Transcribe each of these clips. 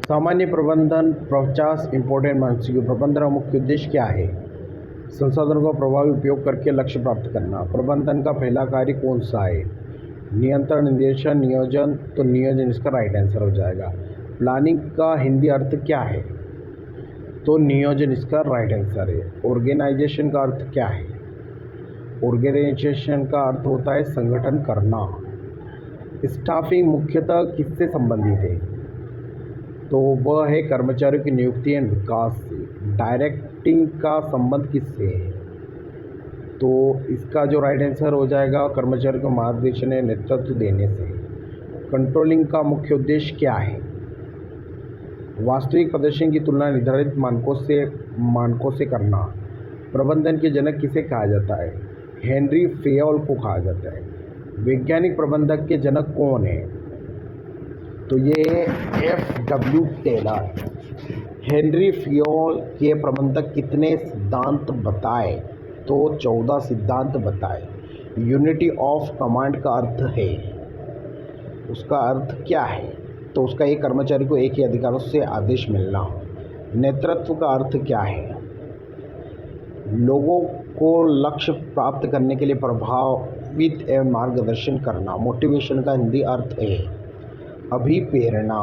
सामान्य प्रबंधन 50 इंपॉर्टेंट मानसिक प्रबंधन का मुख्य उद्देश्य क्या है? संसाधनों का प्रभावी उपयोग करके लक्ष्य प्राप्त करना। प्रबंधन का पहला कार्य कौन सा है? नियंत्रण, निर्देशन, नियोजन। तो नियोजन इसका राइट आंसर हो जाएगा। प्लानिंग का हिंदी अर्थ क्या है? तो नियोजन इसका राइट आंसर है। ऑर्गेनाइजेशन का अर्थ क्या है? ऑर्गेनाइजेशन का अर्थ होता है संगठन करना। स्टाफिंग मुख्यतः किससे संबंधित है? तो वह है कर्मचारियों की नियुक्ति एवं विकास से। डायरेक्टिंग का संबंध किससे है? तो इसका जो राइट आंसर हो जाएगा कर्मचारियों को मार्गदर्शन या नेतृत्व देने से। कंट्रोलिंग का मुख्य उद्देश्य क्या है? वास्तविक प्रदर्शन की तुलना निर्धारित मानकों से करना। प्रबंधन के जनक किसे कहा जाता है? हेनरी फेयोल को कहा जाता है। वैज्ञानिक प्रबंधक के जनक कौन है? तो ये F.W. टेलर। हेनरी फेयोल के प्रबंधक कितने सिद्धांत बताए? तो 14 सिद्धांत बताए। यूनिटी ऑफ कमांड का अर्थ है, उसका अर्थ क्या है? तो उसका एक कर्मचारी को एक ही अधिकारों से आदेश मिलना। नेतृत्व का अर्थ क्या है? लोगों को लक्ष्य प्राप्त करने के लिए प्रभावित एवं मार्गदर्शन करना। मोटिवेशन का हिंदी अर्थ है अभिप्रेरणा।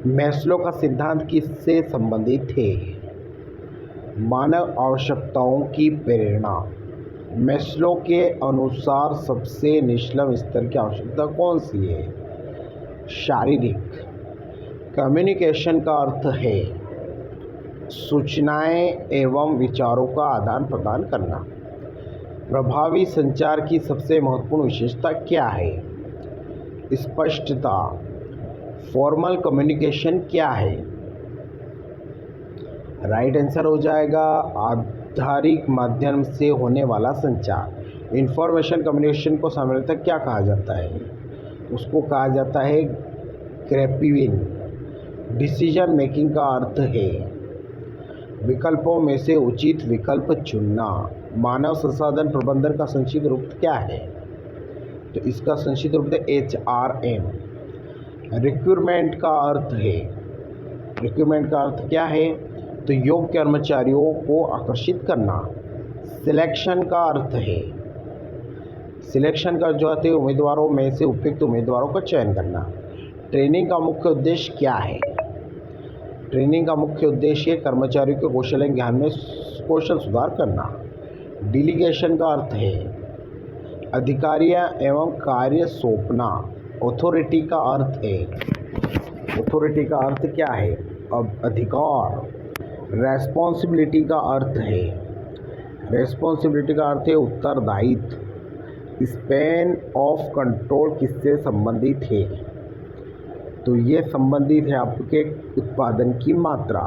मैस्लो का सिद्धांत किससे संबंधित है? मानव आवश्यकताओं की प्रेरणा। मैस्लो के अनुसार सबसे निचला स्तर की आवश्यकता कौन सी है? शारीरिक। कम्युनिकेशन का अर्थ है सूचनाएं एवं विचारों का आदान प्रदान करना। प्रभावी संचार की सबसे महत्वपूर्ण विशेषता क्या है? स्पष्टता। फॉर्मल कम्युनिकेशन क्या है? राइट आंसर हो जाएगा आधारिक माध्यम से होने वाला संचार। इंफॉर्मेशन कम्युनिकेशन को सामान्यतः क्या कहा जाता है? उसको कहा जाता है ग्रैपिंग। डिसीजन मेकिंग का अर्थ है विकल्पों में से उचित विकल्प चुनना। मानव संसाधन प्रबंधन का संक्षिप्त रूप क्या है? तो इसका संक्षिप्त रूप है HRM। रिक्रूटमेंट का अर्थ है, रिक्रूटमेंट का अर्थ क्या है? तो योग्य कर्मचारियों को आकर्षित करना। सिलेक्शन का अर्थ है, सिलेक्शन का जो है उम्मीदवारों में से उपयुक्त उम्मीदवारों का चयन करना। ट्रेनिंग का मुख्य उद्देश्य क्या है? ट्रेनिंग का मुख्य उद्देश्य कर्मचारियों के कौशल एवं ज्ञान में कौशल सुधार करना। डेलीगेशन का अर्थ है अधिकारियां एवं कार्य सौंपना। अथॉरिटी का अर्थ है, अथॉरिटी का अर्थ क्या है? अब अधिकार। रेस्पॉन्सिबिलिटी का अर्थ है, रेस्पॉन्सिबिलिटी का अर्थ है उत्तरदायित्व। स्पैन ऑफ कंट्रोल किससे संबंधित है? तो ये संबंधित है आपके उत्पादन की मात्रा।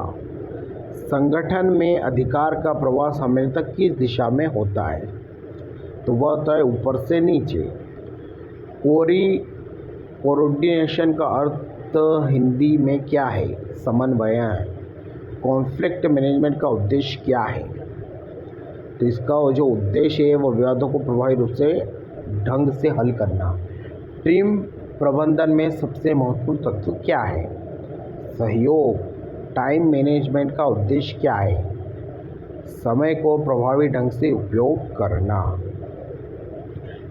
संगठन में अधिकार का प्रवाह सामान्यतः किस दिशा में होता है? तो वह होता है ऊपर से नीचे। कोऑर्डिनेशन का अर्थ हिंदी में क्या है? समन्वय। कॉन्फ्लिक्ट मैनेजमेंट का उद्देश्य क्या है? तो इसका जो उद्देश्य है वह विवादों को प्रभावी रूप से ढंग से हल करना। टीम प्रबंधन में सबसे महत्वपूर्ण तत्व क्या है? सहयोग। टाइम मैनेजमेंट का उद्देश्य क्या है? समय को प्रभावी ढंग से उपयोग करना।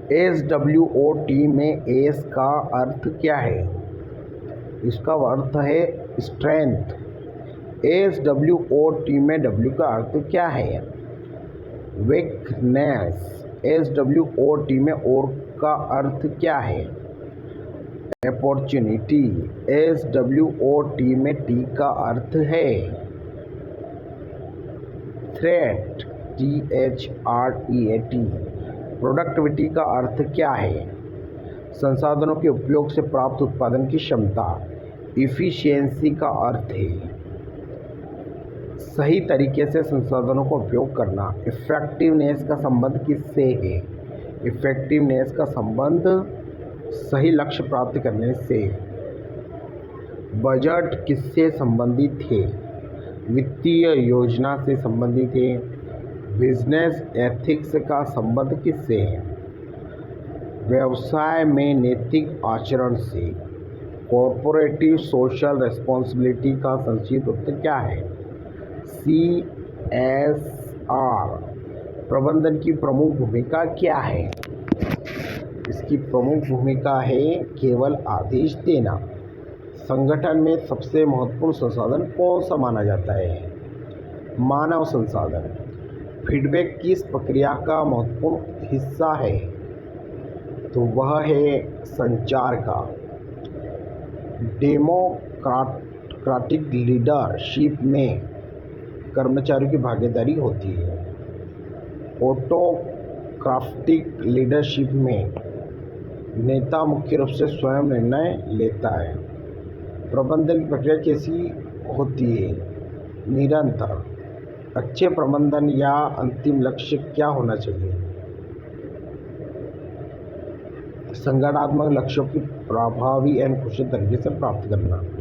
SWOT में S का अर्थ क्या है? इसका अर्थ है स्ट्रेंथ। SWOT में W का अर्थ क्या है? वीकनेस। SWOT में और का अर्थ क्या है? अपॉर्चुनिटी। SWOT में T का अर्थ है थ्रेट। THREAT। प्रोडक्टिविटी का अर्थ क्या है? संसाधनों के उपयोग से प्राप्त उत्पादन की क्षमता। इफिशियंसी का अर्थ है सही तरीके से संसाधनों का उपयोग करना। इफेक्टिवनेस का संबंध किससे है? इफेक्टिवनेस का संबंध सही लक्ष्य प्राप्त करने से। बजट किससे संबंधित है? वित्तीय योजना से संबंधित है। बिजनेस एथिक्स का संबंध किससे है? व्यवसाय में नैतिक आचरण से। कॉरपोरेटिव सोशल रिस्पॉन्सिबिलिटी का संक्षिप्त उत्तर क्या है? CSR। प्रबंधन की प्रमुख भूमिका क्या है? इसकी प्रमुख भूमिका है केवल आदेश देना। संगठन में सबसे महत्वपूर्ण संसाधन कौन सा माना जाता है? मानव संसाधन। फीडबैक किस प्रक्रिया का महत्वपूर्ण हिस्सा है? तो वह है संचार का। डेमोक्रेटिक लीडरशिप में कर्मचारियों की भागीदारी होती है। ऑटोक्रेटिक लीडरशिप में नेता मुख्य रूप से स्वयं निर्णय लेता है। प्रबंधन की प्रक्रिया कैसी होती है? निरंतर। अच्छे प्रबंधन या अंतिम लक्ष्य क्या होना चाहिए? संगठनात्मक लक्ष्यों की प्रभावी एवं कुशल तरीके से प्राप्त करना।